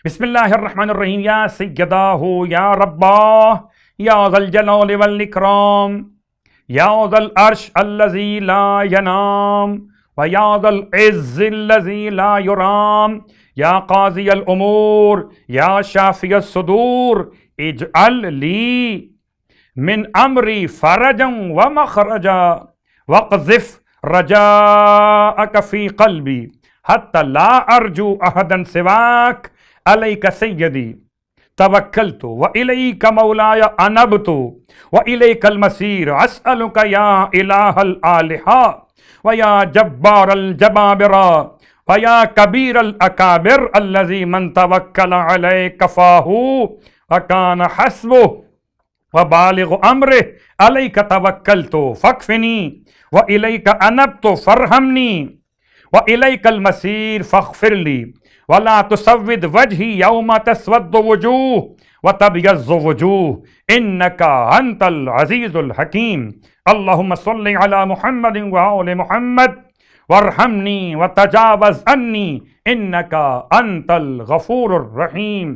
بسم اللہ الرحمن الرحیم. یا سیداہ یا ربا یا ذا الجلال والاکرام یا ذا العرش الذی لا ینام و یا ذا العز الذی لا یرام یا قاضی الامور یا شافی الصدور اجعل لی من امری فرجا و مخرجا وقذف رجاءک فی قلبی حتی لا ارجو احدا سواک علیک سیدی توکلت وإلیک مولاي انبت وإلیک المصیر اسألک یا الہ الآلہہ ویا جبار الجبابر ویا کبیر الاکابر الذی من توکل علیک کفاہ وکان حسبہ وبالغ امرہ علیک توکلت فاکفنی وإلیک انبت فارحمنی وإلیک المصیر فاغفر لی ولا تسود وجهي يوم تسود وجوه وتبيض وجوه انك انت العزيز الحكيم. اللهم صل على محمد وآل محمد وارحمني وتجاوز عني انك انت الغفور الرحيم.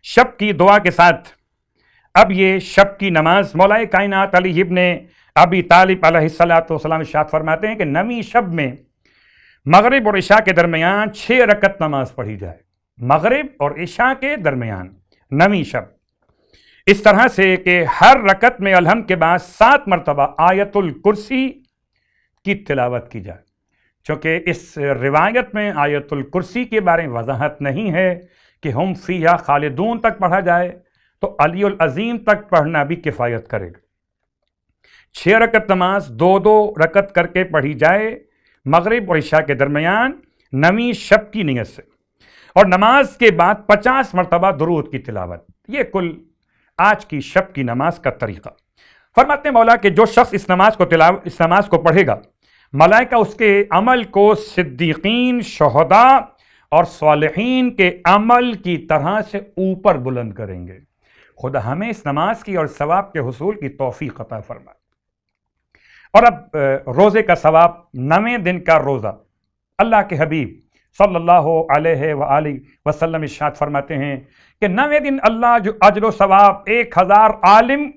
شب کی دعا کے ساتھ اب یہ شب کی نماز مولا کائنات علی ابن ابی طالب علیہ السلام ارشاد فرماتے ہیں کہ نویں شب میں مغرب اور عشاء کے درمیان 6 رکعت نماز پڑھی جائے. مغرب اور عشاء کے درمیان نویں شب، اس طرح سے کہ ہر رکعت میں الحمد کے بعد 7 مرتبہ آیت الکرسی کی تلاوت کی جائے. چونکہ اس روایت میں آیت الکرسی کے بارے میں وضاحت نہیں ہے کہ ہم فیہا خالدون تک پڑھا جائے تو علی العظیم تک پڑھنا بھی کفایت کرے گا. 6 رکعت نماز 2 رکعت کر کے پڑھی جائے مغرب اور عشاء کے درمیان نویں شب کی نیت سے، اور نماز کے بعد 50 مرتبہ درود کی تلاوت. یہ کل آج کی شب کی نماز کا طریقہ. فرماتے ہیں مولا کہ جو شخص اس نماز کو پڑھے گا، ملائکہ اس کے عمل کو صدیقین، شہداء اور صالحین کے عمل کی طرح سے اوپر بلند کریں گے. خدا ہمیں اس نماز کی اور ثواب کے حصول کی توفیق عطا فرمائے. اور اب روزے کا ثواب، 9ویں دن کا روزہ. اللہ کے حبیب صلی اللہ علیہ وآلہ وسلم ارشاد فرماتے ہیں کہ 9ویں دن اللہ جو اجر و ثواب 1000 عالم،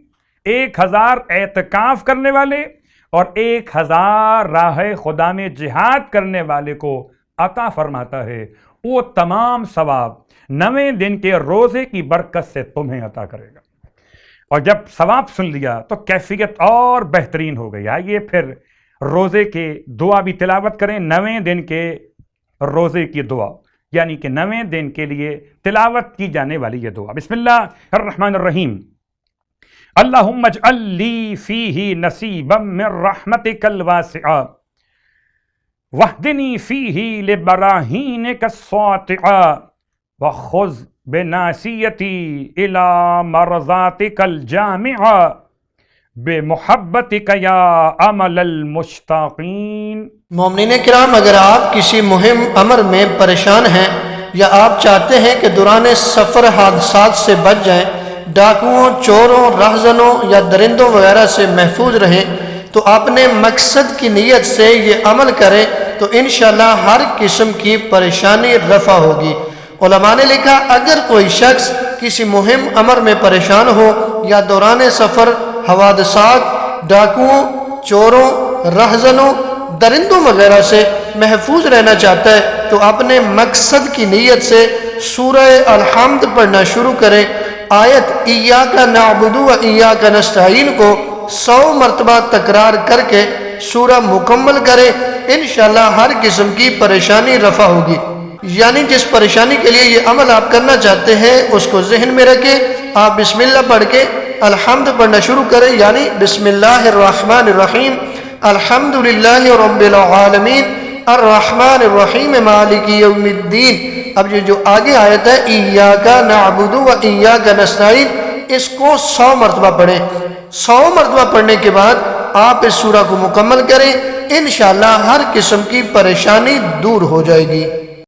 1000 اعتکاف کرنے والے اور 1000 راہ خدا میں جہاد کرنے والے کو عطا فرماتا ہے. وہ تمام ثواب 9ویں دن کے روزے کی برکت سے تمہیں عطا کرے گا. اور جب ثواب سن لیا تو کیفیت اور بہترین ہو گئی. آئیے پھر روزے کے دعا بھی تلاوت کریں. 9ویں دن کے روزے کی دعا، یعنی کہ 9ویں دن کے لیے تلاوت کی جانے والی یہ دعا. بسم اللہ الرحمن الرحیم. اللہم اجعل لی فیہ نصیبا من رحمتک الواسعہ واہدنی فیہ لبراہینک الساطعہ وخذ بناسیتی الی مرضاتک الجامعہ بمحبتک یا امل المشتاقین. مومنین کرام، اگر آپ کسی مہم امر میں پریشان ہیں یا آپ چاہتے ہیں کہ دوران سفر حادثات سے بچ جائیں، ڈاکوؤں، چوروں، رہزنوں یا درندوں وغیرہ سے محفوظ رہیں، تو اپنے مقصد کی نیت سے یہ عمل کریں تو انشاءاللہ ہر قسم کی پریشانی رفع ہوگی. علماء نے لکھا اگر کوئی شخص کسی مہم امر میں پریشان ہو یا دوران سفر حوادثات، ڈاکوؤں، چوروں، رہزنوں، درندوں وغیرہ سے محفوظ رہنا چاہتا ہے تو اپنے مقصد کی نیت سے سورہ الحمد پڑھنا شروع کریں. آیت ایاک نعبد و ایاک نستعین کو 100 مرتبہ تکرار کر کے سورہ مکمل کریں. انشاءاللہ ہر قسم کی پریشانی رفع ہوگی. یعنی جس پریشانی کے لیے یہ عمل آپ کرنا چاہتے ہیں اس کو ذہن میں رکھیں. آپ بسم اللہ پڑھ کے الحمد پڑھنا شروع کریں، یعنی بسم اللہ الرحمن الرحیم الحمدللہ رب العالمین الرحمن الرحیم مالک یوم الدین. اب یہ جو آگے آیت ہے ایاک نعبد و ایاک نستعین، اس کو 100 مرتبہ پڑھیں. 100 مرتبہ پڑھنے کے بعد آپ اس سورہ کو مکمل کریں. انشاءاللہ ہر قسم کی پریشانی دور ہو جائے گی.